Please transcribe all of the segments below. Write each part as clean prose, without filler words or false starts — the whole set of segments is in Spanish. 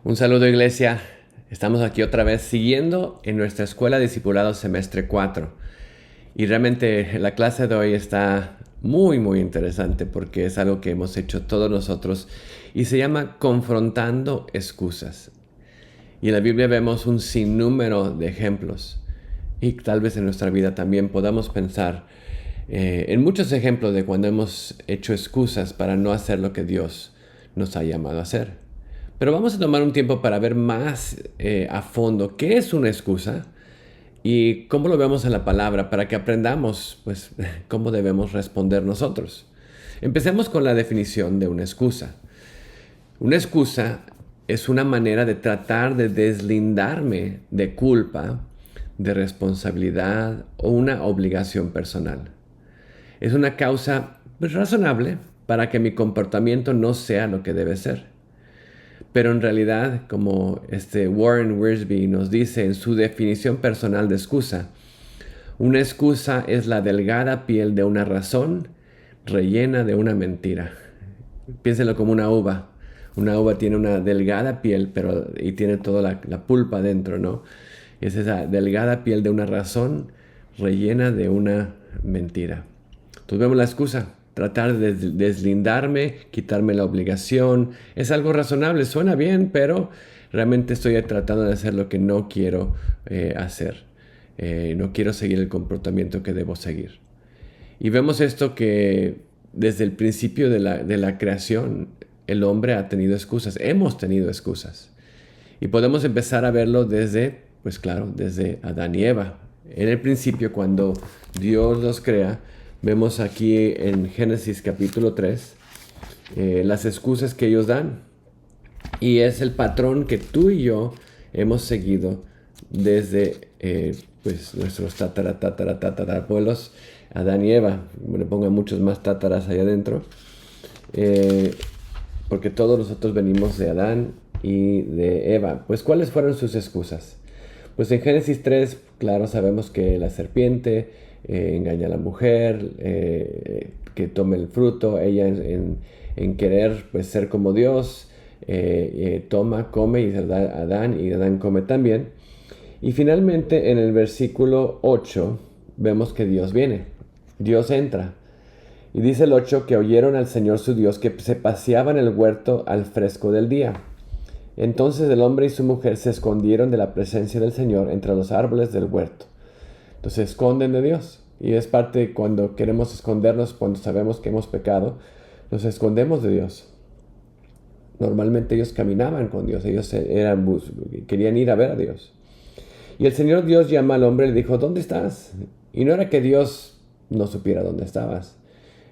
Un saludo, iglesia. Estamos aquí otra vez siguiendo en nuestra escuela de discipulado semestre 4. Y realmente la clase de hoy está muy interesante porque es algo que hemos hecho todos nosotros y se llama confrontando excusas. Y en la Biblia vemos un sinnúmero de ejemplos y tal vez en nuestra vida también podamos pensar en muchos ejemplos de cuando hemos hecho excusas para no hacer lo que Dios nos ha llamado a hacer. Pero vamos a tomar un tiempo para ver más a fondo qué es una excusa y cómo lo vemos en la palabra para que aprendamos pues cómo debemos responder nosotros. Empecemos con la definición de una excusa. Una excusa es una manera de tratar de deslindarme de culpa, de responsabilidad o una obligación personal. Es una causa pues, razonable para que mi comportamiento no sea lo que debe ser. Pero en realidad, como Warren Wiersbe nos dice en su definición personal de excusa, una excusa es la delgada piel de una razón rellena de una mentira. Piénsenlo como una uva. Una uva tiene una delgada piel y tiene toda la pulpa dentro, ¿no? Es esa delgada piel de una razón rellena de una mentira. Entonces vemos la excusa. Tratar de deslindarme, quitarme la obligación. Es algo razonable, suena bien, pero realmente estoy tratando de hacer lo que no quiero hacer. No quiero seguir el comportamiento que debo seguir. Y vemos esto que desde el principio de la creación, el hombre ha tenido excusas. Hemos tenido excusas. Y podemos empezar a verlo desde, pues claro, desde Adán y Eva. En el principio, cuando Dios los crea, vemos aquí en Génesis capítulo 3 las excusas que ellos dan. Y es el patrón que tú y yo hemos seguido desde pues nuestros tatarabuelos, Adán y Eva. Le pongan muchos más tátaras allá adentro. Porque todos nosotros venimos de Adán y de Eva. Pues, ¿cuáles fueron sus excusas? Pues en Génesis 3, claro, sabemos que la serpiente engaña a la mujer, que tome el fruto, ella en querer pues, ser como Dios, toma, come y se da a Adán y Adán come también. Y finalmente en el versículo 8 vemos que Dios viene, Dios entra. Y dice el 8 que oyeron al Señor su Dios que se paseaba en el huerto al fresco del día. Entonces el hombre y su mujer se escondieron de la presencia del Señor entre los árboles del huerto. Entonces se esconden de Dios. Y es parte cuando queremos escondernos, cuando sabemos que hemos pecado, nos escondemos de Dios. Normalmente ellos caminaban con Dios, ellos querían ir a ver a Dios. Y el Señor Dios llama al hombre y le dijo, ¿dónde estás? Y no era que Dios no supiera dónde estabas.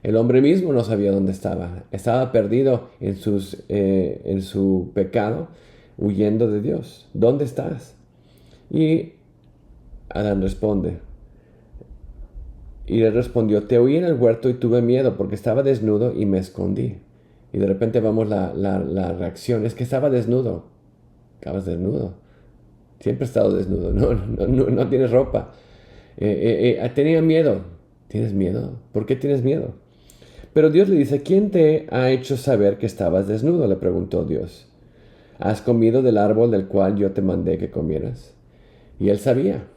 El hombre mismo no sabía dónde estaba. Estaba perdido en su pecado, huyendo de Dios. ¿Dónde estás? Y Adán responde. Y él respondió, te oí en el huerto y tuve miedo porque estaba desnudo y me escondí. Y de repente vamos la reacción. Es que estaba desnudo. Estabas desnudo. Siempre he estado desnudo. No tienes ropa. Tenía miedo. ¿Tienes miedo? ¿Por qué tienes miedo? Pero Dios le dice, ¿quién te ha hecho saber que estabas desnudo? Le preguntó Dios. ¿Has comido del árbol del cual yo te mandé que comieras? Y él sabía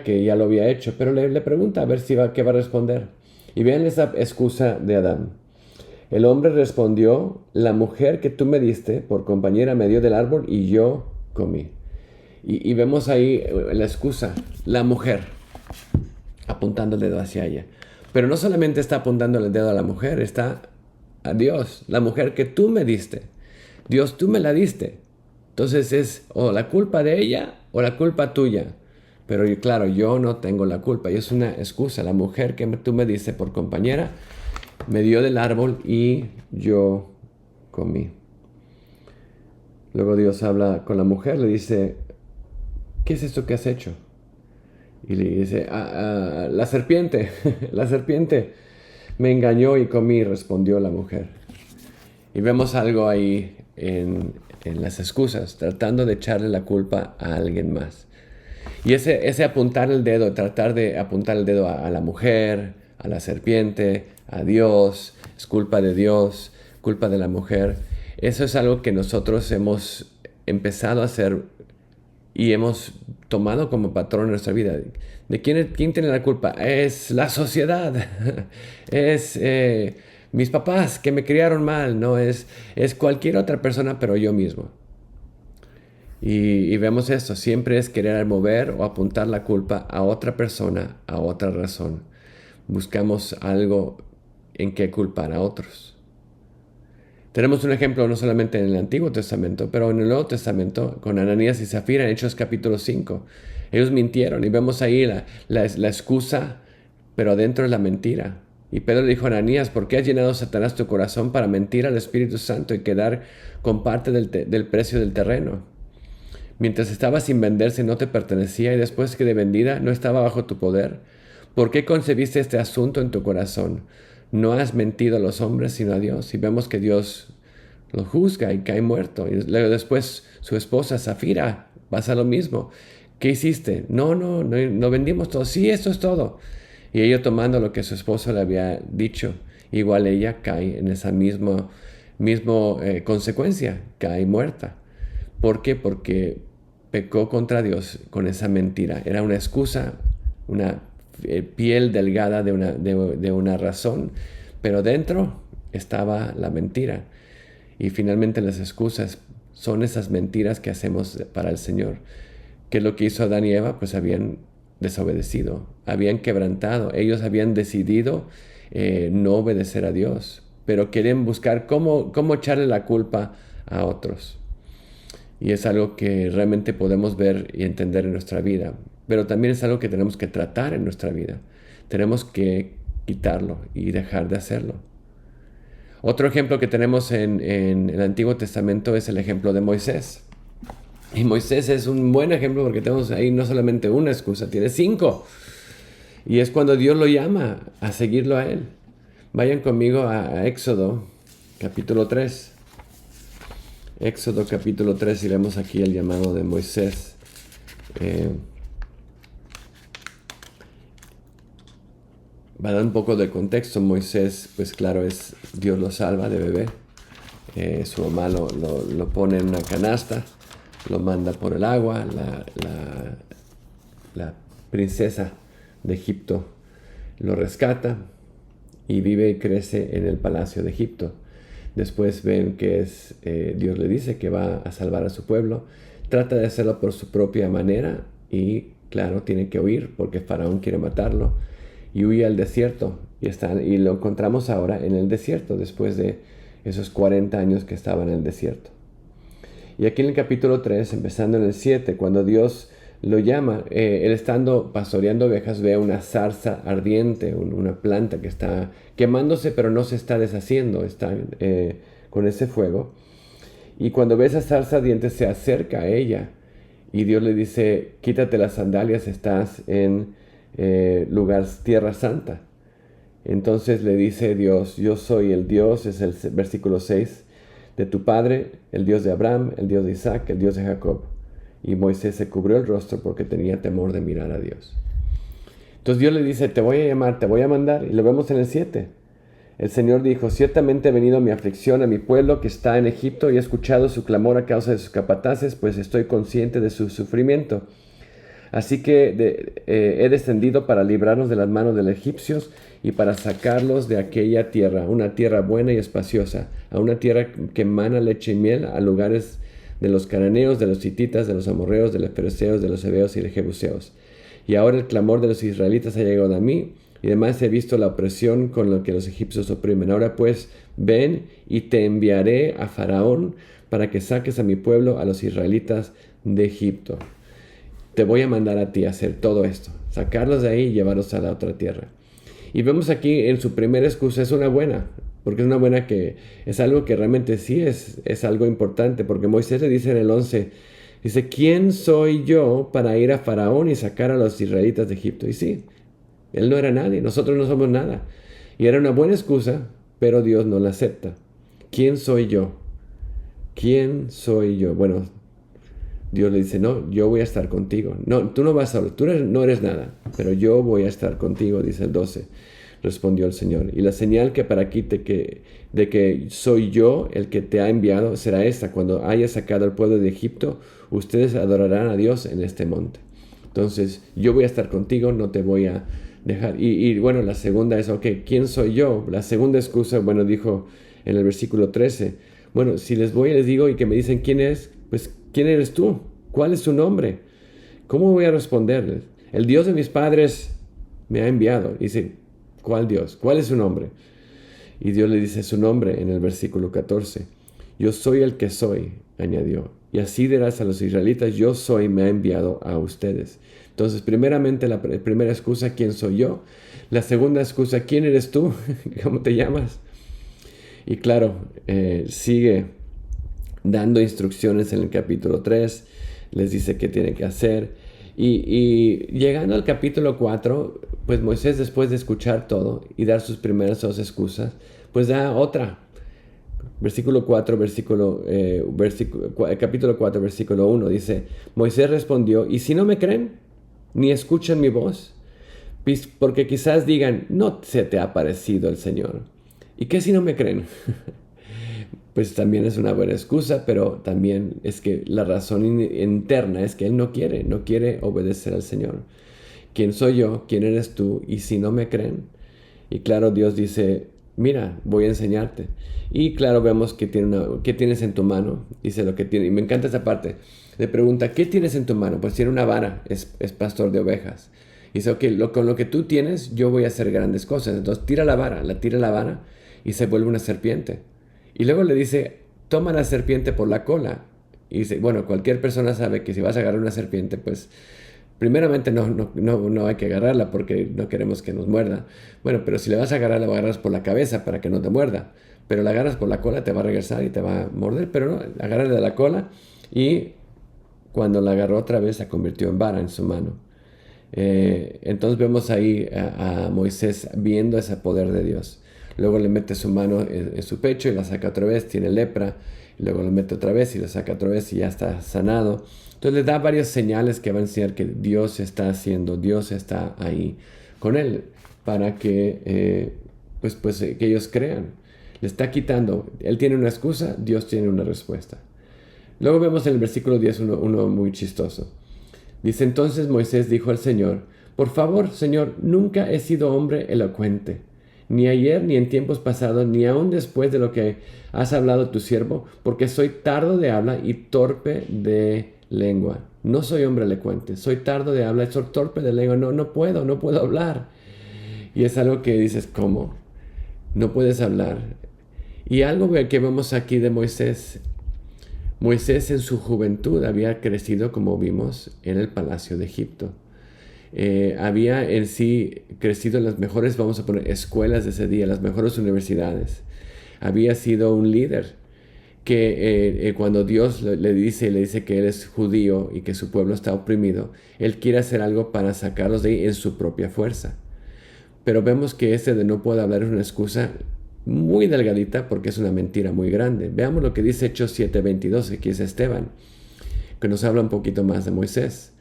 que ya lo había hecho, pero le pregunta a ver qué va a responder. Y vean esa excusa de Adán. El hombre respondió, la mujer que tú me diste por compañera me dio del árbol y yo comí. Y vemos ahí la excusa, la mujer, apuntando el dedo hacia ella. Pero no solamente está apuntando el dedo a la mujer, está a Dios, la mujer que tú me diste. Dios, tú me la diste. Entonces es o la culpa de ella o la culpa tuya. Pero claro, yo no tengo la culpa. Y es una excusa. La mujer que tú me diste por compañera me dio del árbol y yo comí. Luego Dios habla con la mujer, le dice, ¿qué es esto que has hecho? Y le dice, la serpiente, la serpiente me engañó y comí, respondió la mujer. Y vemos algo ahí en las excusas, tratando de echarle la culpa a alguien más. Y ese apuntar el dedo, tratar de apuntar el dedo a la mujer, a la serpiente, a Dios, es culpa de Dios, culpa de la mujer. Eso es algo que nosotros hemos empezado a hacer y hemos tomado como patrón en nuestra vida. ¿De quién tiene la culpa? Es la sociedad, es mis papás que me criaron mal, no es cualquier otra persona, pero yo mismo. Y vemos esto, siempre es querer mover o apuntar la culpa a otra persona, a otra razón. Buscamos algo en que culpar a otros. Tenemos un ejemplo no solamente en el Antiguo Testamento, pero en el Nuevo Testamento, con Ananías y Zafira en Hechos capítulo 5. Ellos mintieron y vemos ahí la excusa, pero adentro es la mentira. Y Pedro le dijo a Ananías, ¿por qué has llenado Satanás tu corazón para mentir al Espíritu Santo y quedar con parte del precio del terreno? Mientras estaba sin venderse no te pertenecía y después que de vendida no estaba bajo tu poder. ¿Por qué concebiste este asunto en tu corazón? No has mentido a los hombres sino a Dios. Y vemos que Dios lo juzga y cae muerto. Y luego después su esposa Zafira pasa lo mismo. ¿Qué hiciste? No vendimos todo. Sí, esto es todo. Y ella tomando lo que su esposo le había dicho, igual ella cae en esa misma consecuencia, cae muerta. ¿Por qué? Porque pecó contra Dios con esa mentira. Era una excusa, una piel delgada de una razón, pero dentro estaba la mentira. Y finalmente las excusas son esas mentiras que hacemos para el Señor. ¿Qué es lo que hizo Adán y Eva? Pues habían desobedecido, habían quebrantado, ellos habían decidido no obedecer a Dios, pero quieren buscar cómo echarle la culpa a otros. Y es algo que realmente podemos ver y entender en nuestra vida. Pero también es algo que tenemos que tratar en nuestra vida. Tenemos que quitarlo y dejar de hacerlo. Otro ejemplo que tenemos en el Antiguo Testamento es el ejemplo de Moisés. Y Moisés es un buen ejemplo porque tenemos ahí no solamente una excusa, tiene 5. Y es cuando Dios lo llama a seguirlo a él. Vayan conmigo a Éxodo, capítulo 3. Éxodo capítulo 3 y vemos aquí el llamado de Moisés. Va a dar un poco de contexto. Moisés, pues claro, Dios lo salva de bebé. Su mamá lo pone en una canasta, lo manda por el agua. La princesa de Egipto lo rescata y vive y crece en el palacio de Egipto. Después ven que Dios le dice que va a salvar a su pueblo. Trata de hacerlo por su propia manera y, claro, tiene que huir porque Faraón quiere matarlo. Y huye al desierto y lo encontramos ahora en el desierto después de esos 40 años que estaba en el desierto. Y aquí en el capítulo 3, empezando en el 7, cuando Dios lo llama, él estando pastoreando ovejas ve una zarza ardiente, una planta que está quemándose pero no se está deshaciendo, está con ese fuego. Y cuando ve esa zarza ardiente se acerca a ella y Dios le dice, quítate las sandalias, estás en tierra santa. Entonces le dice Dios, yo soy el Dios, es el versículo 6, de tu padre, el Dios de Abraham, el Dios de Isaac, el Dios de Jacob. Y Moisés se cubrió el rostro porque tenía temor de mirar a Dios. Entonces Dios le dice, te voy a llamar, te voy a mandar. Y lo vemos en el 7. El Señor dijo, ciertamente ha venido mi aflicción a mi pueblo que está en Egipto y he escuchado su clamor a causa de sus capataces, pues estoy consciente de su sufrimiento. Así que he descendido para librarnos de las manos de los egipcios y para sacarlos de aquella tierra, una tierra buena y espaciosa, a una tierra que emana leche y miel, a lugares de los cananeos, de los hititas, de los amorreos, de los fereceos, de los heveos y de jebuseos. Y ahora el clamor de los israelitas ha llegado a mí, y además he visto la opresión con la que los egipcios oprimen. Ahora pues, ven y te enviaré a Faraón para que saques a mi pueblo, a los israelitas de Egipto. Te voy a mandar a ti a hacer todo esto, sacarlos de ahí y llevarlos a la otra tierra. Y vemos aquí en su primera excusa, es una buena, porque es una buena que es algo que realmente sí es algo importante, porque Moisés le dice en el 11, dice, ¿quién soy yo para ir a Faraón y sacar a los israelitas de Egipto? Y sí, él no era nadie, nosotros no somos nada. Y era una buena excusa, pero Dios no la acepta. ¿Quién soy yo? ¿Quién soy yo? Bueno, Dios le dice, no, yo voy a estar contigo. No, tú no vas solo, no eres nada, pero yo voy a estar contigo, dice el 12. respondió el Señor. Y la señal que para aquí de que soy yo el que te ha enviado será esta: cuando haya sacado al pueblo de Egipto, ustedes adorarán a Dios en este monte. Entonces, yo voy a estar contigo, no te voy a dejar. Y bueno, la segunda es, ok, ¿quién soy yo? La segunda excusa, bueno, dijo en el versículo 13, bueno, si les voy y les digo y que me dicen quién es, pues, ¿quién eres tú? ¿Cuál es tu nombre? ¿Cómo voy a responderles? El Dios de mis padres me ha enviado. Dice, ¿cuál Dios? ¿Cuál es su nombre? Y Dios le dice su nombre en el versículo 14. Yo soy el que soy, añadió. Y así dirás a los israelitas, yo soy, me ha enviado a ustedes. Entonces, primeramente, la primera excusa, ¿quién soy yo? La segunda excusa, ¿quién eres tú? ¿Cómo te llamas? Y claro, sigue dando instrucciones en el capítulo 3, les dice qué tienen que hacer. Y llegando al capítulo 4, pues Moisés, después de escuchar todo y dar sus primeras dos excusas, pues da otra. Versículo 4, capítulo 4, versículo 1 dice, Moisés respondió, ¿y si no me creen, ni escuchan mi voz? Porque quizás digan, no se te ha aparecido el Señor. ¿Y qué si no me creen? Pues también es una buena excusa, pero también es que la razón interna es que él no quiere obedecer al Señor. ¿Quién soy yo? ¿Quién eres tú? Y si no me creen. Y claro, Dios dice, mira, voy a enseñarte. Y claro, vemos que ¿qué tienes en tu mano? Dice lo que tiene. Y me encanta esa parte. Le pregunta, ¿qué tienes en tu mano? Pues tiene una vara, es pastor de ovejas. Y dice, ok, con lo que tú tienes, yo voy a hacer grandes cosas. Entonces tira la vara y se vuelve una serpiente. Y luego le dice, toma la serpiente por la cola. Y dice, bueno, cualquier persona sabe que si vas a agarrar una serpiente, pues primeramente no hay que agarrarla porque no queremos que nos muerda. Bueno, pero si le vas a agarrar, la agarras por la cabeza para que no te muerda. Pero la agarras por la cola, te va a regresar y te va a morder. Pero no, agárrale de la cola. Y cuando la agarró otra vez, se convirtió en vara en su mano. Entonces vemos ahí a Moisés viendo ese poder de Dios. Luego le mete su mano en su pecho y la saca otra vez, tiene lepra. Luego lo mete otra vez y lo saca otra vez y ya está sanado. Entonces le da varias señales que van a enseñar que Dios está haciendo, Dios está ahí con él para que, que ellos crean. Le está quitando, él tiene una excusa, Dios tiene una respuesta. Luego vemos en el versículo 10 uno muy chistoso. Dice, entonces Moisés dijo al Señor, por favor, Señor, nunca he sido hombre elocuente, ni ayer, ni en tiempos pasados, ni aun después de lo que has hablado tu siervo, porque soy tardo de habla y torpe de lengua. No soy hombre elocuente, soy tardo de habla, soy torpe de lengua, no puedo hablar. Y es algo que dices, ¿cómo? No puedes hablar. Y algo que vemos aquí de Moisés en su juventud había crecido, como vimos, en el palacio de Egipto. Había en sí crecido en las mejores, vamos a poner, escuelas de ese día, las mejores universidades. Había sido un líder que cuando Dios le dice que él es judío y que su pueblo está oprimido, él quiere hacer algo para sacarlos de ahí en su propia fuerza. Pero vemos que ese de no puedo hablar es una excusa muy delgadita porque es una mentira muy grande. Veamos lo que dice Hechos 7:22, aquí es Esteban, que nos habla un poquito más de Moisés.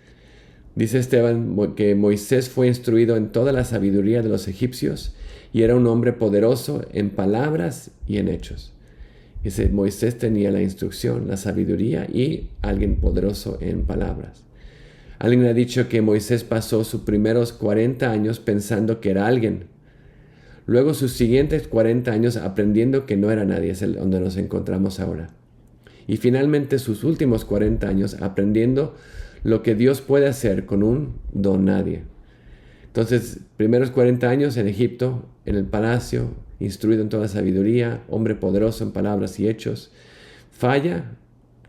Dice Esteban que Moisés fue instruido en toda la sabiduría de los egipcios y era un hombre poderoso en palabras y en hechos. Dice, Moisés tenía la instrucción, la sabiduría y alguien poderoso en palabras. Alguien ha dicho que Moisés pasó sus primeros 40 años pensando que era alguien. Luego sus siguientes 40 años aprendiendo que no era nadie, es donde nos encontramos ahora. Y finalmente sus últimos 40 años aprendiendo lo que Dios puede hacer con un don nadie. Entonces, primeros 40 años en Egipto, en el palacio, instruido en toda sabiduría, hombre poderoso en palabras y hechos. Falla,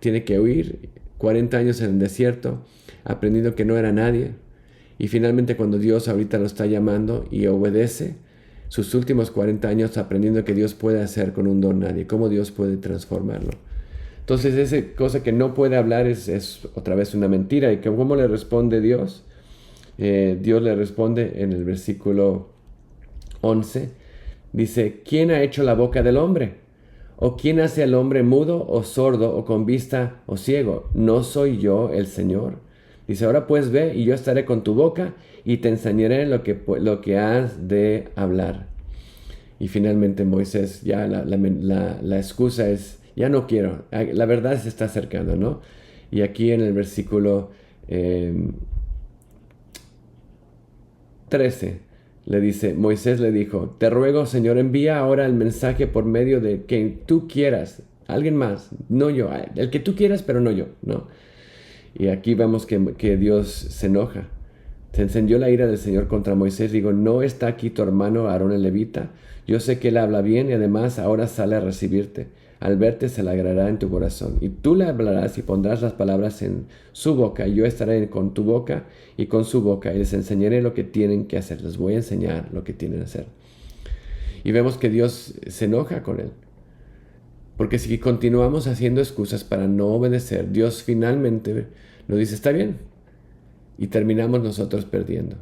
tiene que huir, 40 años en el desierto, aprendiendo que no era nadie. Y finalmente cuando Dios ahorita lo está llamando y obedece, sus últimos 40 años aprendiendo que Dios puede hacer con un don nadie, cómo Dios puede transformarlo. Entonces esa cosa que no puede hablar es otra vez una mentira. ¿Y cómo le responde Dios? Dios le responde en el versículo 11. Dice, ¿quién ha hecho la boca del hombre? ¿O quién hace al hombre mudo o sordo o con vista o ciego? ¿No soy yo el Señor? Dice, ahora pues ve y yo estaré con tu boca y te enseñaré lo que has de hablar. Y finalmente Moisés, ya la excusa es, ya no quiero, la verdad se está acercando, ¿no? Y aquí en el versículo 13 le dice, Moisés le dijo, te ruego, Señor, envía ahora el mensaje por medio de quien tú quieras, alguien más, no yo, el que tú quieras, pero no yo, ¿no? Y aquí vemos que Dios se enoja. Se encendió la ira del Señor contra Moisés. Digo, ¿no está aquí tu hermano Aarón el levita? Yo sé que él habla bien y además ahora sale a recibirte. Al verte se alegrará en tu corazón. Y tú le hablarás y pondrás las palabras en su boca. Y yo estaré con tu boca y con su boca. Y les enseñaré lo que tienen que hacer. Les voy a enseñar lo que tienen que hacer. Y vemos que Dios se enoja con él. Porque si continuamos haciendo excusas para no obedecer, Dios finalmente nos dice, está bien. Y terminamos nosotros perdiendo.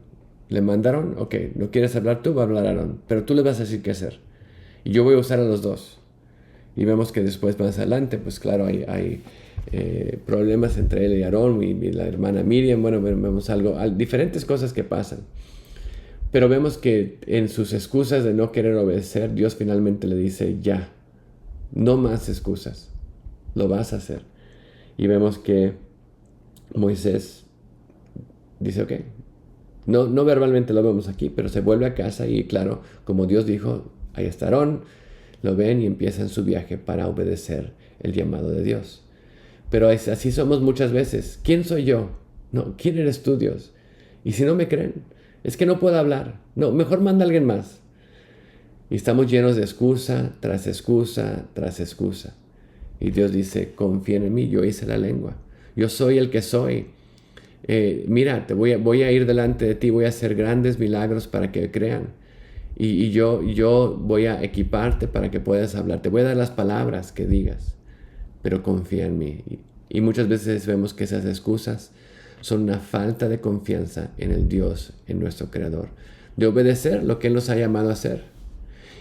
Le mandaron, ok, no quieres hablar tú, va a hablar Aarón, pero tú le vas a decir qué hacer. Y yo voy a usar a los dos. Y vemos que después, más adelante, pues claro, hay problemas entre él y Aarón y la hermana Miriam. Bueno, vemos diferentes cosas que pasan. Pero vemos que en sus excusas de no querer obedecer, Dios finalmente le dice, ya, no más excusas, lo vas a hacer. Y vemos que Moisés dice, ok, no verbalmente lo vemos aquí, pero se vuelve a casa y claro, como Dios dijo, ahí está Aarón, lo ven y empiezan su viaje para obedecer el llamado de Dios. Pero así somos muchas veces. ¿Quién soy yo? No, ¿quién eres tú, Dios? Y si no me creen, es que no puedo hablar. No, mejor manda a alguien más. Y estamos llenos de excusa tras excusa tras excusa. Y Dios dice, confía en mí, yo hice la lengua. Yo soy el que soy. Mira, voy a ir delante de ti, voy a hacer grandes milagros para que crean. Y yo voy a equiparte para que puedas hablar. Te voy a dar las palabras que digas, pero confía en mí. Y muchas veces vemos que esas excusas son una falta de confianza en el Dios, en nuestro Creador, de obedecer lo que Él nos ha llamado a hacer.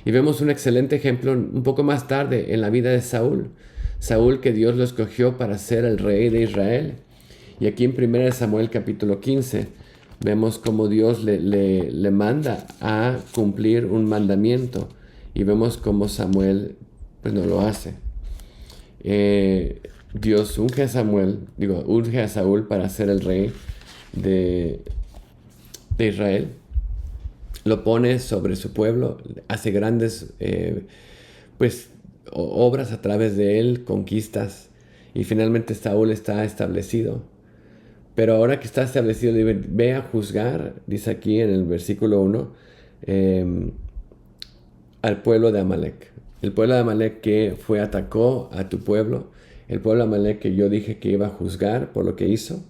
Y vemos un excelente ejemplo un poco más tarde en la vida de Saúl. Saúl, que Dios lo escogió para ser el rey de Israel. Y aquí en 1 Samuel capítulo 15 vemos cómo Dios le manda a cumplir un mandamiento. Y vemos cómo Samuel pues no lo hace. Dios unge a Saúl para ser el rey de Israel. Lo pone sobre su pueblo, hace grandes obras a través de él, conquistas. Y finalmente Saúl está establecido. Pero ahora que está establecido, ve a juzgar, dice aquí en el versículo 1, al pueblo de Amalek. El pueblo de Amalek que atacó a tu pueblo. El pueblo de Amalek que yo dije que iba a juzgar por lo que hizo.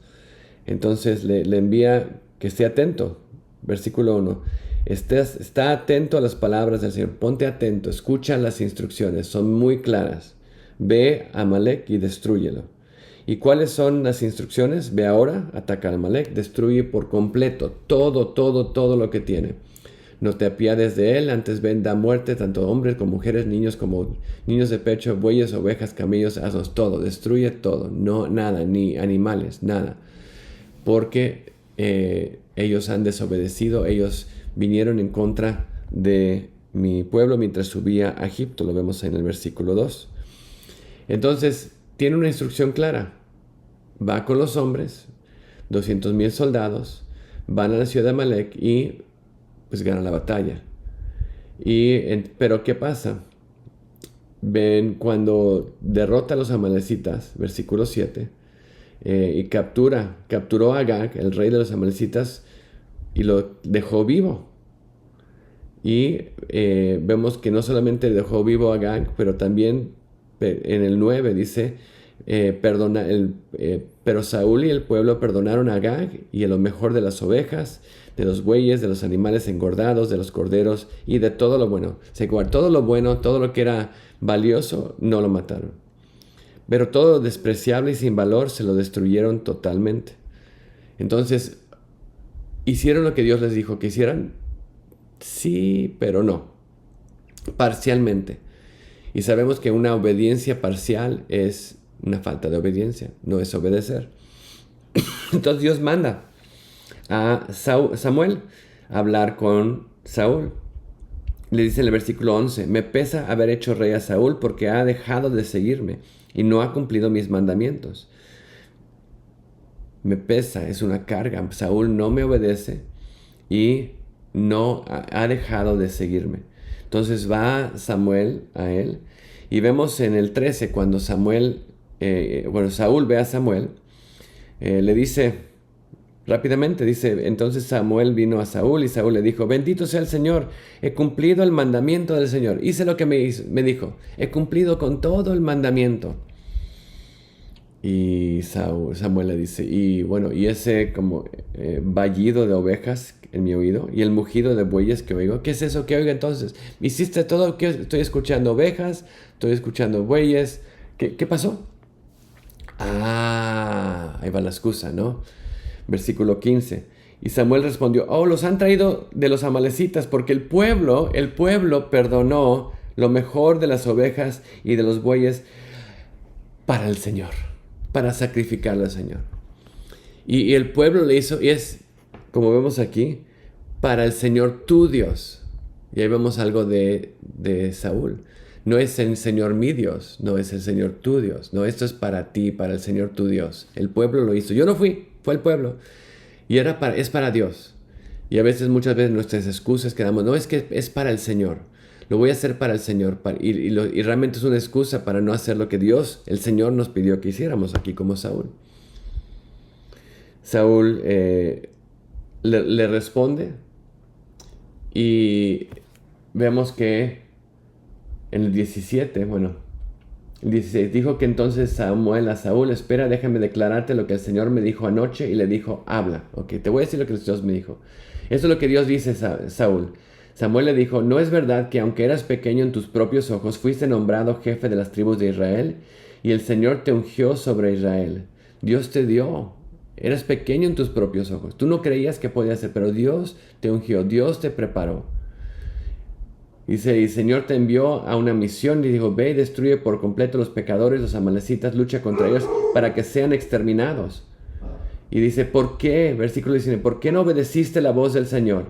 Entonces le envía que esté atento. Versículo 1. Está atento a las palabras del Señor. Ponte atento, escucha las instrucciones. Son muy claras. Ve a Amalek y destrúyelo. ¿Y cuáles son las instrucciones? Ve ahora, ataca a Amalek, destruye por completo todo lo que tiene. No te apiades de él, antes ven, da muerte, tanto hombres como mujeres, niños como niños de pecho, bueyes, ovejas, camellos, asnos, todo, destruye todo, no nada, ni animales, nada. Porque ellos han desobedecido, ellos vinieron en contra de mi pueblo mientras subía a Egipto, lo vemos en el versículo 2. Entonces, tiene una instrucción clara. Va con los hombres, 200,000 soldados, van a la ciudad de Amalek y pues ganan la batalla. Pero ¿qué pasa? Ven cuando derrota a los amalecitas, versículo 7, y capturó a Agag, el rey de los amalecitas, y lo dejó vivo. Y vemos que no solamente dejó vivo a Agag, pero también en el 9 dice, pero Saúl y el pueblo perdonaron a Agag y a lo mejor de las ovejas, de los bueyes, de los animales engordados, de los corderos y de todo lo bueno. Todo lo bueno, todo lo que era valioso, no lo mataron. Pero todo lo despreciable y sin valor se lo destruyeron totalmente. Entonces, ¿hicieron lo que Dios les dijo que hicieran? Sí, pero no. Parcialmente. Y sabemos que una obediencia parcial es una falta de obediencia, no es obedecer. Entonces Dios manda a Samuel a hablar con Saúl. Le dice en el versículo 11, me pesa haber hecho rey a Saúl porque ha dejado de seguirme y no ha cumplido mis mandamientos. Me pesa, es una carga. Saúl no me obedece y no ha dejado de seguirme. Entonces va Samuel a él y vemos en el 13 cuando Saúl ve a Samuel, le dice rápidamente, dice, entonces Samuel vino a Saúl y Saúl le dijo, bendito sea el Señor, he cumplido el mandamiento del Señor. Hice lo que me dijo, he cumplido con todo el mandamiento. Y Samuel le dice, y ese como vallido de ovejas en mi oído y el mugido de bueyes que oigo, ¿qué es eso que oigo entonces? ¿Hiciste todo? ¿Qué? Estoy escuchando ovejas, estoy escuchando bueyes. ¿Qué pasó? Ahí va la excusa, ¿no? Versículo 15. Y Samuel respondió, los han traído de los amalecitas porque el pueblo perdonó lo mejor de las ovejas y de los bueyes para el Señor, para sacrificarlo al Señor. Y el pueblo le hizo, y es, como vemos aquí, para el Señor tu Dios. Y ahí vemos algo de Saúl. No es el Señor mi Dios, no es el Señor tu Dios. No, esto es para ti, para el Señor tu Dios. El pueblo lo hizo. Yo no fui, fue el pueblo. Y es para Dios. Y muchas veces nuestras excusas quedamos, no, es que es para el Señor. Lo voy a hacer para el Señor. Y realmente es una excusa para no hacer lo que Dios, el Señor, nos pidió que hiciéramos aquí como Saúl. Saúl le responde y vemos que en el 17, el 16 dijo que entonces Samuel a Saúl, espera, déjame declararte lo que el Señor me dijo anoche, y le dijo, habla. Ok, te voy a decir lo que Dios me dijo. Eso es lo que Dios dice, Saúl. Samuel le dijo, ¿no es verdad que aunque eras pequeño en tus propios ojos, fuiste nombrado jefe de las tribus de Israel? Y el Señor te ungió sobre Israel. Dios te dio. Eras pequeño en tus propios ojos. Tú no creías que podías ser, pero Dios te ungió, Dios te preparó. Dice, y el Señor te envió a una misión y dijo, ve y destruye por completo los pecadores, los amalecitas, lucha contra ellos para que sean exterminados. Y dice, ¿por qué? Versículo 19, ¿por qué no obedeciste la voz del Señor?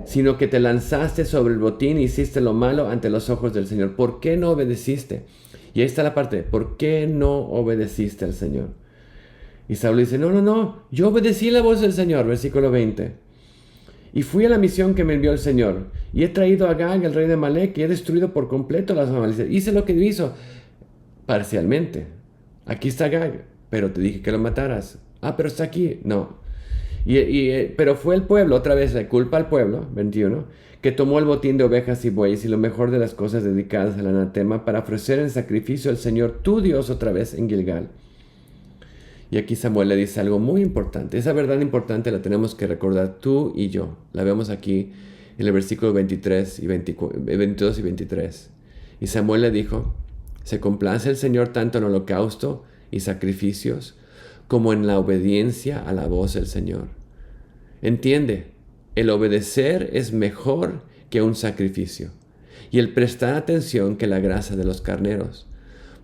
Sino que te lanzaste sobre el botín y hiciste lo malo ante los ojos del Señor. ¿Por qué no obedeciste? Y ahí está la parte, ¿por qué no obedeciste al Señor? Y Saúl dice, no, yo obedecí la voz del Señor, versículo 20. Y fui a la misión que me envió el Señor, y he traído a Agag, el rey de Amalek, y he destruido por completo las amalecitas. Hice lo que hizo, parcialmente. Aquí está Agag, pero te dije que lo mataras. Pero está aquí. No. Pero fue el pueblo, otra vez la culpa al pueblo, 21, que tomó el botín de ovejas y bueyes y lo mejor de las cosas dedicadas al anatema para ofrecer en sacrificio al Señor tu Dios otra vez en Gilgal. Y aquí Samuel le dice algo muy importante. Esa verdad importante la tenemos que recordar tú y yo. La vemos aquí en el versículo 22 y 23. Y Samuel le dijo, ¿se complace el Señor tanto en holocausto y sacrificios como en la obediencia a la voz del Señor? Entiende, el obedecer es mejor que un sacrificio, y el prestar atención que la grasa de los carneros.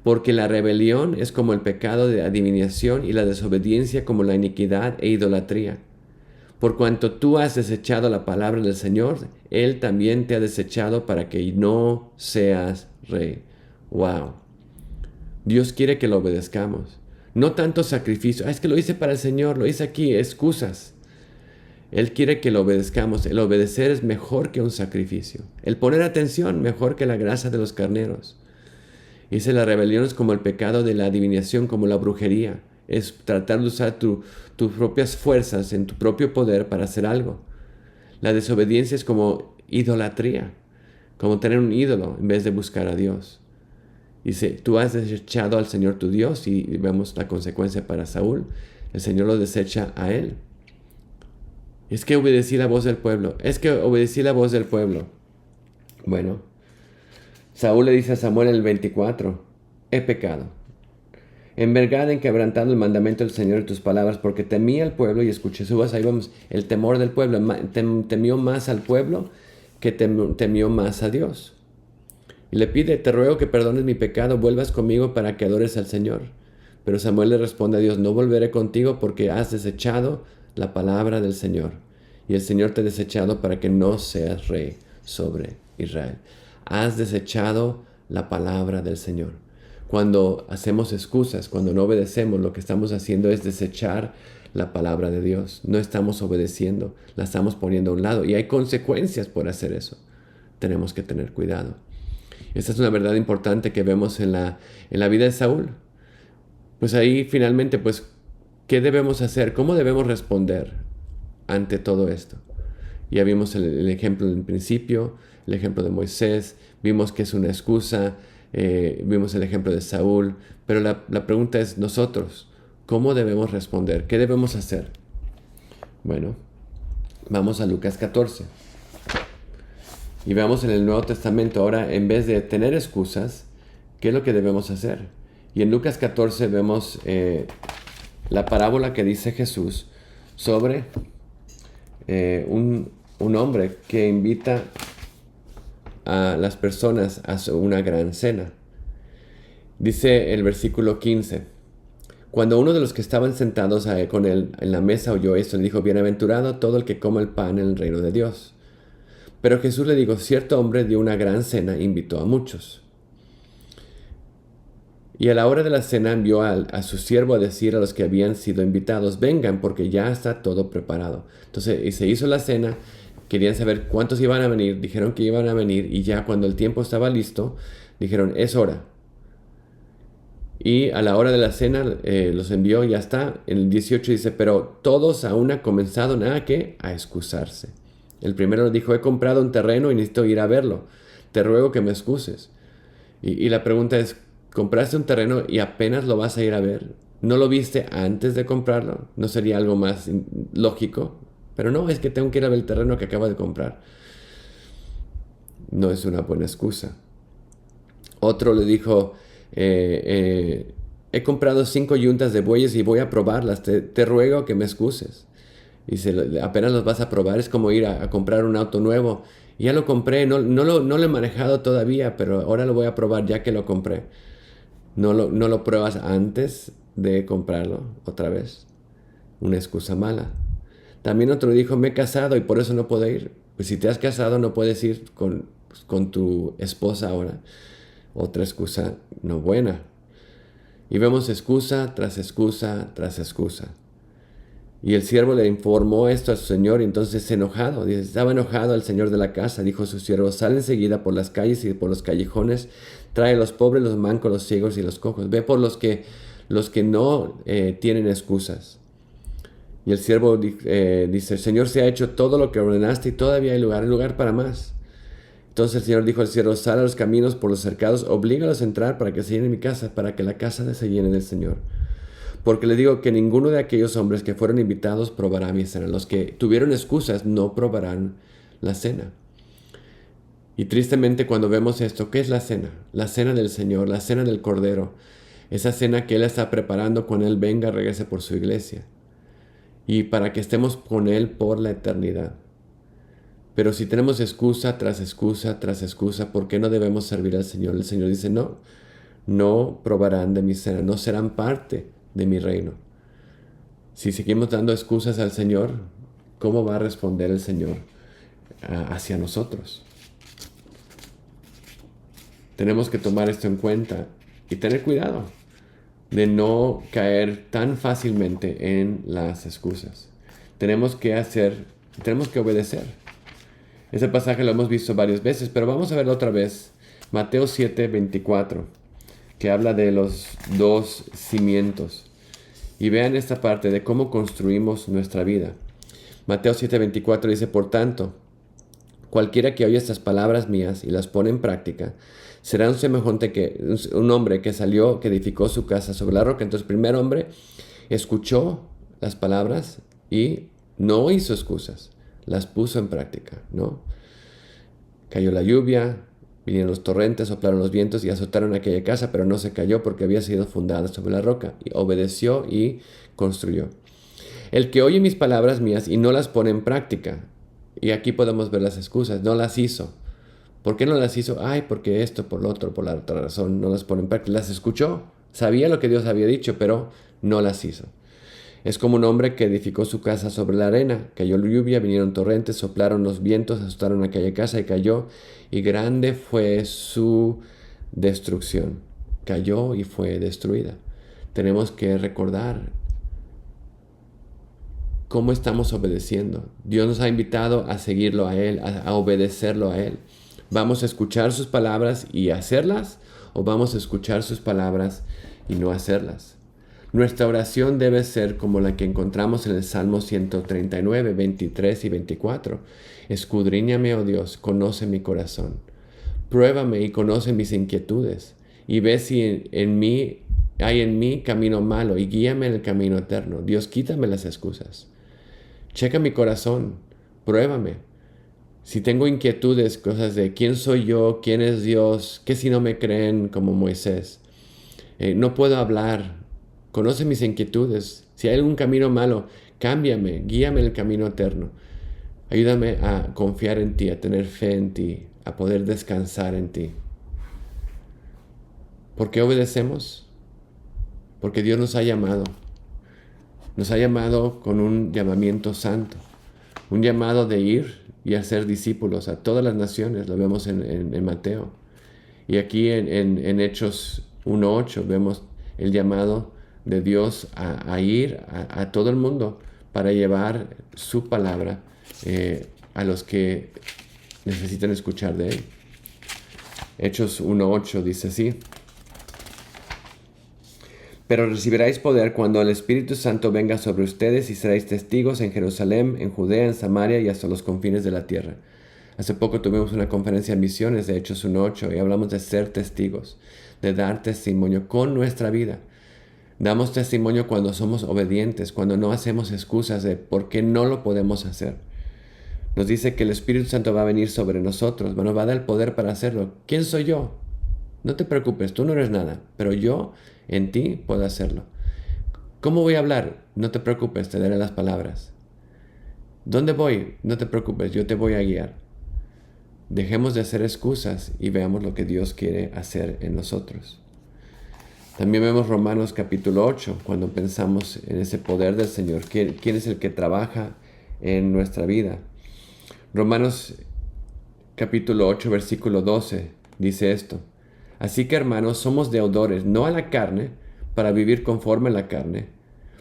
Porque la rebelión es como el pecado de adivinación y la desobediencia como la iniquidad e idolatría. Por cuanto tú has desechado la palabra del Señor, Él también te ha desechado para que no seas rey. ¡Wow! Dios quiere que lo obedezcamos. No tanto sacrificio. Es que lo hice para el Señor, lo hice aquí, excusas. Él quiere que lo obedezcamos. El obedecer es mejor que un sacrificio. El poner atención mejor que la grasa de los carneros. Dice, la rebelión es como el pecado de la adivinación, como la brujería. Es tratar de usar tus propias fuerzas en tu propio poder para hacer algo. La desobediencia es como idolatría, como tener un ídolo en vez de buscar a Dios. Dice, tú has desechado al Señor tu Dios, y vemos la consecuencia para Saúl. El Señor lo desecha a él. Es que obedecí la voz del pueblo. Bueno, Saúl le dice a Samuel en el 24, he pecado. En verdad he quebrantado el mandamiento del Señor y tus palabras, porque temí al pueblo y escuché su voz. Ahí vamos, el temor del pueblo. Temió más al pueblo que temió más a Dios. Y le pide, te ruego que perdones mi pecado, vuelvas conmigo para que adores al Señor. Pero Samuel le responde a Dios, no volveré contigo porque has desechado la palabra del Señor. Y el Señor te ha desechado para que no seas rey sobre Israel. Has desechado la palabra del Señor. Cuando hacemos excusas, cuando no obedecemos, lo que estamos haciendo es desechar la palabra de Dios. No estamos obedeciendo, la estamos poniendo a un lado. Y hay consecuencias por hacer eso. Tenemos que tener cuidado. Esta es una verdad importante que vemos en la vida de Saúl. Pues ahí finalmente, pues, ¿qué debemos hacer? ¿Cómo debemos responder ante todo esto? Ya vimos el ejemplo en principio, el ejemplo de Moisés, vimos que es una excusa, vimos el ejemplo de Saúl, pero la pregunta es nosotros, ¿cómo debemos responder? ¿Qué debemos hacer? Bueno, vamos a Lucas 14. Y veamos en el Nuevo Testamento ahora, en vez de tener excusas, ¿qué es lo que debemos hacer? Y en Lucas 14 vemos la parábola que dice Jesús sobre un hombre que invita a las personas a una gran cena. Dice el versículo 15, cuando uno de los que estaban sentados con él en la mesa oyó esto, le dijo, bienaventurado todo el que coma el pan en el reino de Dios. Pero Jesús le dijo, cierto hombre dio una gran cena e invitó a muchos. Y a la hora de la cena envió a su siervo a decir a los que habían sido invitados, vengan porque ya está todo preparado. Entonces, y se hizo la cena, querían saber cuántos iban a venir, dijeron que iban a venir y ya cuando el tiempo estaba listo, dijeron, es hora. Y a la hora de la cena los envió y ya está. En el 18 dice, pero todos aún han comenzado nada que a excusarse. El primero dijo, he comprado un terreno y necesito ir a verlo. Te ruego que me excuses. Y la pregunta es, ¿compraste un terreno y apenas lo vas a ir a ver? ¿No lo viste antes de comprarlo? ¿No sería algo más lógico? Pero no, es que tengo que ir a ver el terreno que acabo de comprar. No es una buena excusa. Otro le dijo, he comprado 5 yuntas de bueyes y voy a probarlas. Te ruego que me excuses. Y apenas los vas a probar, es como ir a comprar un auto nuevo. Ya lo compré, no lo he manejado todavía, pero ahora lo voy a probar ya que lo compré. No lo pruebas antes de comprarlo otra vez. Una excusa mala. También otro dijo, me he casado y por eso no puedo ir. Pues si te has casado no puedes ir con tu esposa ahora. Otra excusa no buena. Y vemos excusa tras excusa tras excusa. Y el siervo le informó esto a su señor y entonces enojado, estaba enojado el señor de la casa, dijo su siervo, sale enseguida por las calles y por los callejones, trae a los pobres, los mancos, los ciegos y los cojos, ve por los que no tienen excusas. Y el siervo dice, el Señor se ha hecho todo lo que ordenaste y todavía hay lugar para más. Entonces el Señor dijo al siervo, sal a los caminos por los cercados, oblígalos a entrar para que se llene mi casa, para que la casa se llene del Señor. Porque le digo que ninguno de aquellos hombres que fueron invitados probará mi cena. Los que tuvieron excusas no probarán la cena. Y tristemente cuando vemos esto, ¿qué es la cena? La cena del Señor, la cena del Cordero. Esa cena que Él está preparando cuando Él venga, regrese por su iglesia. Y para que estemos con Él por la eternidad. Pero si tenemos excusa tras excusa tras excusa, ¿por qué no debemos servir al Señor? El Señor dice, no probarán de mi cena, no serán parte de mi reino. Si seguimos dando excusas al Señor, ¿cómo va a responder el Señor hacia nosotros? Tenemos que tomar esto en cuenta y tener cuidado de no caer tan fácilmente en las excusas. Tenemos que obedecer. Ese pasaje lo hemos visto varias veces, pero vamos a verlo otra vez. Mateo 7:24, que habla de los 2 cimientos. Y vean esta parte de cómo construimos nuestra vida. Mateo 7:24 dice, por tanto, cualquiera que oye estas palabras mías y las pone en práctica, será un semejante que un hombre que salió, que edificó su casa sobre la roca. Entonces, el primer hombre escuchó las palabras y no hizo excusas, las puso en práctica, ¿no? Cayó la lluvia, vinieron los torrentes, soplaron los vientos y azotaron aquella casa, pero no se cayó porque había sido fundada sobre la roca. Y obedeció y construyó. El que oye mis palabras mías y no las pone en práctica. Y aquí podemos ver las excusas. No las hizo. ¿Por qué no las hizo? Ay, porque esto, por lo otro, por la otra razón. No las pone en práctica. Las escuchó. Sabía lo que Dios había dicho, pero no las hizo. Es como un hombre que edificó su casa sobre la arena. Cayó la lluvia, vinieron torrentes, soplaron los vientos, asustaron aquella casa y cayó, y grande fue su destrucción. Cayó y fue destruida. Tenemos que recordar cómo estamos obedeciendo. Dios nos ha invitado a seguirlo a Él, a obedecerlo a Él. ¿Vamos a escuchar sus palabras y hacerlas? ¿O vamos a escuchar sus palabras y no hacerlas? Nuestra oración debe ser como la que encontramos en el Salmo 139, 23 y 24. Escudriñame, oh Dios, conoce mi corazón. Pruébame y conoce mis inquietudes, y ve si hay en mí camino malo, y guíame en el camino eterno. Dios, quítame las excusas. Checa mi corazón, pruébame. Si tengo inquietudes, cosas de quién soy yo, quién es Dios, qué si no me creen como Moisés. No puedo hablar. Conoce mis inquietudes. Si hay algún camino malo, cámbiame, guíame en el camino eterno. Ayúdame a confiar en ti, a tener fe en ti, a poder descansar en ti. ¿Por qué obedecemos? Porque Dios nos ha llamado. Nos ha llamado con un llamamiento santo. Un llamado de ir y hacer discípulos a todas las naciones. Lo vemos en Mateo. Y aquí en Hechos 1:8 vemos el llamado de Dios a ir a todo el mundo para llevar su palabra a los que necesitan escuchar de Él. Hechos 1:8 dice así: pero recibiréis poder cuando el Espíritu Santo venga sobre ustedes y seréis testigos en Jerusalén, en Judea, en Samaria y hasta los confines de la tierra. Hace poco tuvimos una conferencia en misiones de Hechos 1:8 y hablamos de ser testigos, de dar testimonio con nuestra vida. Damos testimonio cuando somos obedientes, cuando no hacemos excusas de por qué no lo podemos hacer. Nos dice que el Espíritu Santo va a venir sobre nosotros, nos va a dar el poder para hacerlo. ¿Quién soy yo? No te preocupes, tú no eres nada, pero yo en ti puedo hacerlo. ¿Cómo voy a hablar? No te preocupes, te daré las palabras. ¿Dónde voy? No te preocupes, yo te voy a guiar. Dejemos de hacer excusas y veamos lo que Dios quiere hacer en nosotros. También vemos Romanos capítulo 8, cuando pensamos en ese poder del Señor. ¿Quién es el que trabaja en nuestra vida? Romanos capítulo 8, versículo 12, dice esto: así que, hermanos, somos deudores, no a la carne, para vivir conforme a la carne.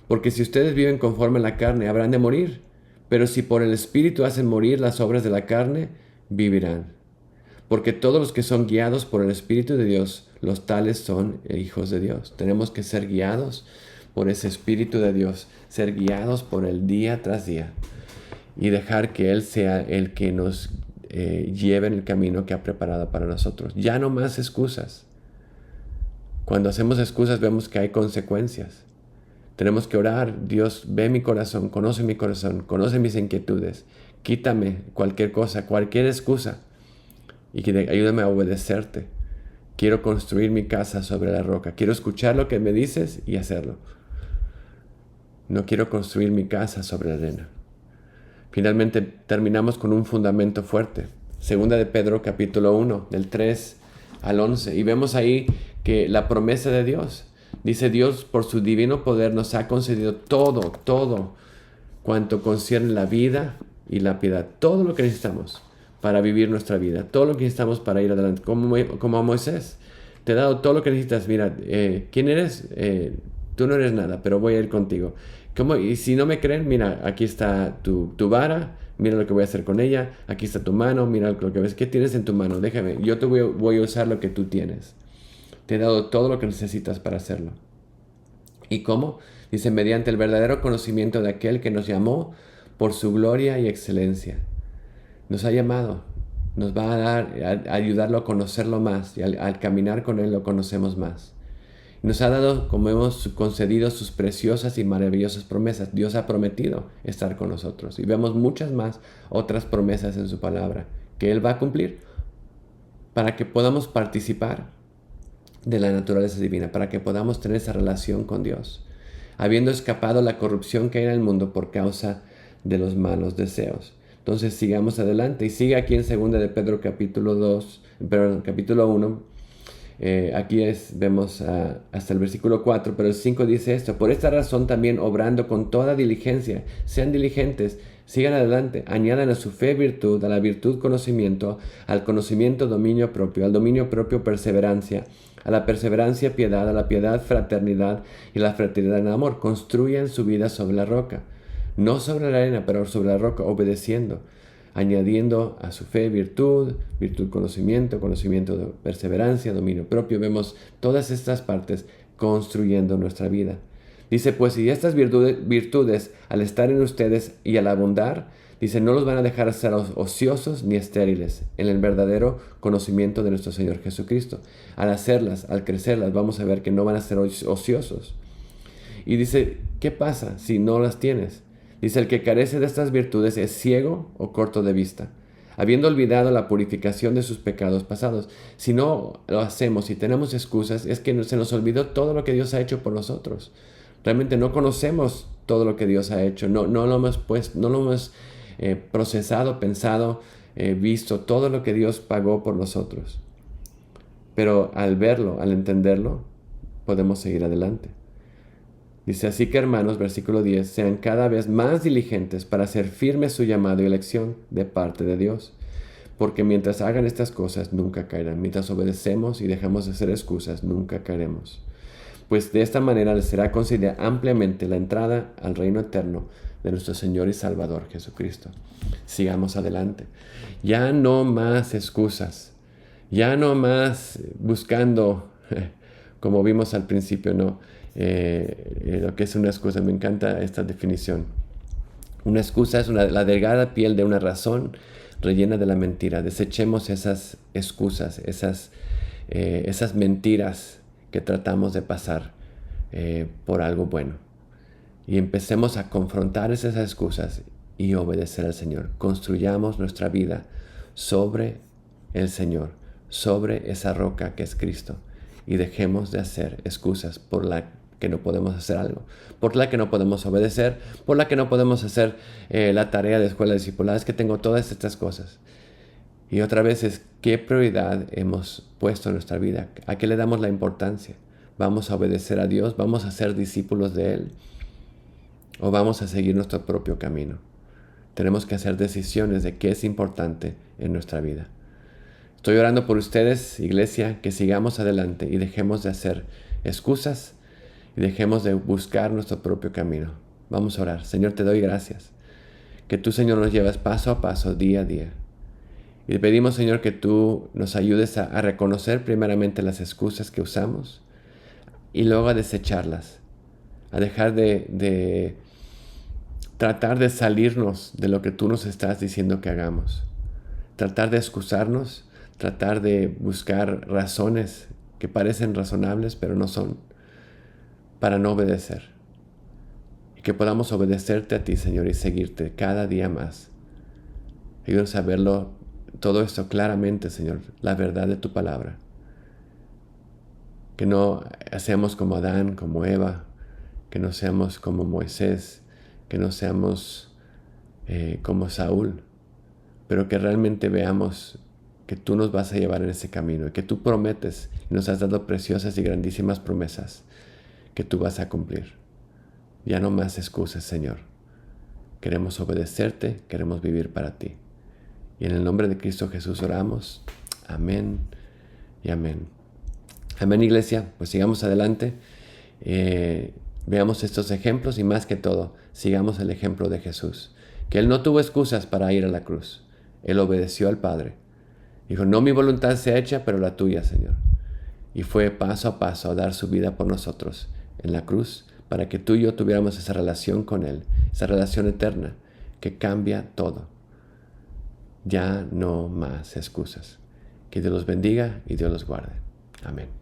Porque si ustedes viven conforme a la carne, habrán de morir. Pero si por el Espíritu hacen morir las obras de la carne, vivirán. Porque todos los que son guiados por el Espíritu de Dios, los tales son hijos de Dios. Tenemos que ser guiados por ese Espíritu de Dios, ser guiados por Él día tras día y dejar que Él sea el que nos lleve en el camino que ha preparado para nosotros. Ya no más excusas. Cuando hacemos excusas vemos que hay consecuencias. Tenemos que orar: Dios, ve mi corazón, conoce mis inquietudes, quítame cualquier cosa, cualquier excusa, y ayúdame a obedecerte. Quiero construir mi casa sobre la roca. Quiero escuchar lo que me dices y hacerlo. No quiero construir mi casa sobre la arena. Finalmente terminamos con un fundamento fuerte. Segunda de Pedro capítulo 1, del 3 al 11. Y vemos ahí que la promesa de Dios. Dice: Dios por su divino poder nos ha concedido todo cuanto concierne la vida y la piedad. Todo lo que necesitamos para vivir nuestra vida. Todo lo que necesitamos para ir adelante. Como a Moisés. Te he dado todo lo que necesitas. Mira, ¿quién eres? Tú no eres nada, pero voy a ir contigo. Y si no me creen, mira, aquí está tu vara, mira lo que voy a hacer con ella, aquí está tu mano, mira lo que ves, ¿qué tienes en tu mano? Déjame, yo te voy a usar lo que tú tienes. Te he dado todo lo que necesitas para hacerlo. ¿Y cómo? Dice: mediante el verdadero conocimiento de aquel que nos llamó por su gloria y excelencia. Nos ha llamado, nos va a ayudarlo a conocerlo más, y al caminar con Él lo conocemos más. Nos ha dado, como hemos concedido, sus preciosas y maravillosas promesas. Dios ha prometido estar con nosotros. Y vemos muchas más otras promesas en su palabra que Él va a cumplir para que podamos participar de la naturaleza divina, para que podamos tener esa relación con Dios, habiendo escapado la corrupción que hay en el mundo por causa de los malos deseos. Entonces sigamos adelante y sigue aquí en 2 de Pedro capítulo 1, Vemos hasta el versículo 4, pero el 5 dice esto: por esta razón también, obrando con toda diligencia, sean diligentes, sigan adelante, añadan a su fe virtud, a la virtud conocimiento, al conocimiento dominio propio, al dominio propio perseverancia, a la perseverancia piedad, a la piedad fraternidad y a la fraternidad amor. Construyan su vida sobre la roca, no sobre la arena, pero sobre la roca, obedeciendo, añadiendo a su fe virtud, virtud conocimiento, conocimiento perseverancia, dominio propio. Vemos todas estas partes construyendo nuestra vida. Dice, pues, y estas virtudes, al estar en ustedes y al abundar, dice, no los van a dejar ser ociosos ni estériles en el verdadero conocimiento de nuestro Señor Jesucristo. Al hacerlas, al crecerlas, vamos a ver que no van a ser ociosos. Y dice, ¿qué pasa si no las tienes? Dice, el que carece de estas virtudes es ciego o corto de vista, habiendo olvidado la purificación de sus pecados pasados. Si no lo hacemos y tenemos excusas, es que se nos olvidó todo lo que Dios ha hecho por nosotros. Realmente no conocemos todo lo que Dios ha hecho, no lo hemos procesado, pensado, visto todo lo que Dios pagó por nosotros. Pero al verlo, al entenderlo, podemos seguir adelante. Dice, así que hermanos, versículo 10, sean cada vez más diligentes para hacer firme su llamado y elección de parte de Dios. Porque mientras hagan estas cosas, nunca caerán. Mientras obedecemos y dejamos de hacer excusas, nunca caeremos. Pues de esta manera les será concedida ampliamente la entrada al reino eterno de nuestro Señor y Salvador Jesucristo. Sigamos adelante. Ya no más excusas. Ya no más buscando, como vimos al principio, ¿no? Lo que es una excusa. Me encanta esta definición. Una excusa es la delgada piel de una razón rellena de la mentira. Desechemos esas excusas, esas mentiras que tratamos de pasar por algo bueno. Y empecemos a confrontar esas excusas y obedecer al Señor. Construyamos nuestra vida sobre el Señor, sobre esa roca que es Cristo. Y dejemos de hacer excusas por la que no podemos hacer algo, por la que no podemos obedecer, por la que no podemos hacer la tarea de escuela discipulada. Es que tengo todas estas cosas. Y otra vez es, ¿qué prioridad hemos puesto en nuestra vida? ¿A qué le damos la importancia? ¿Vamos a obedecer a Dios? ¿Vamos a ser discípulos de Él? ¿O vamos a seguir nuestro propio camino? Tenemos que hacer decisiones de qué es importante en nuestra vida. Estoy orando por ustedes, iglesia, que sigamos adelante y dejemos de hacer excusas y dejemos de buscar nuestro propio camino. Vamos a orar. Señor, te doy gracias. Que tú, Señor, nos llevas paso a paso, día a día. Y te pedimos, Señor, que tú nos ayudes a reconocer primeramente las excusas que usamos y luego a desecharlas, a dejar de tratar de salirnos de lo que tú nos estás diciendo que hagamos, tratar de excusarnos, tratar de buscar razones que parecen razonables pero no son, para no obedecer. Y que podamos obedecerte a ti, Señor, y seguirte cada día más. Ayúdanos a verlo todo esto claramente, Señor, la verdad de tu palabra. Que no seamos como Adán, como Eva, que no seamos como Moisés, que no seamos como Saúl, pero que realmente veamos que tú nos vas a llevar en ese camino y que tú prometes y nos has dado preciosas y grandísimas promesas que tú vas a cumplir. Ya no más excusas, Señor. Queremos obedecerte, queremos vivir para ti. Y en el nombre de Cristo Jesús oramos. Amén y amén. Amén, iglesia. Pues sigamos adelante. Veamos estos ejemplos y más que todo, sigamos el ejemplo de Jesús. Que Él no tuvo excusas para ir a la cruz. Él obedeció al Padre. Dijo, no mi voluntad sea hecha, pero la tuya, Señor. Y fue paso a paso a dar su vida por nosotros en la cruz para que tú y yo tuviéramos esa relación con Él, esa relación eterna que cambia todo. Ya no más excusas. Que Dios los bendiga y Dios los guarde. Amén.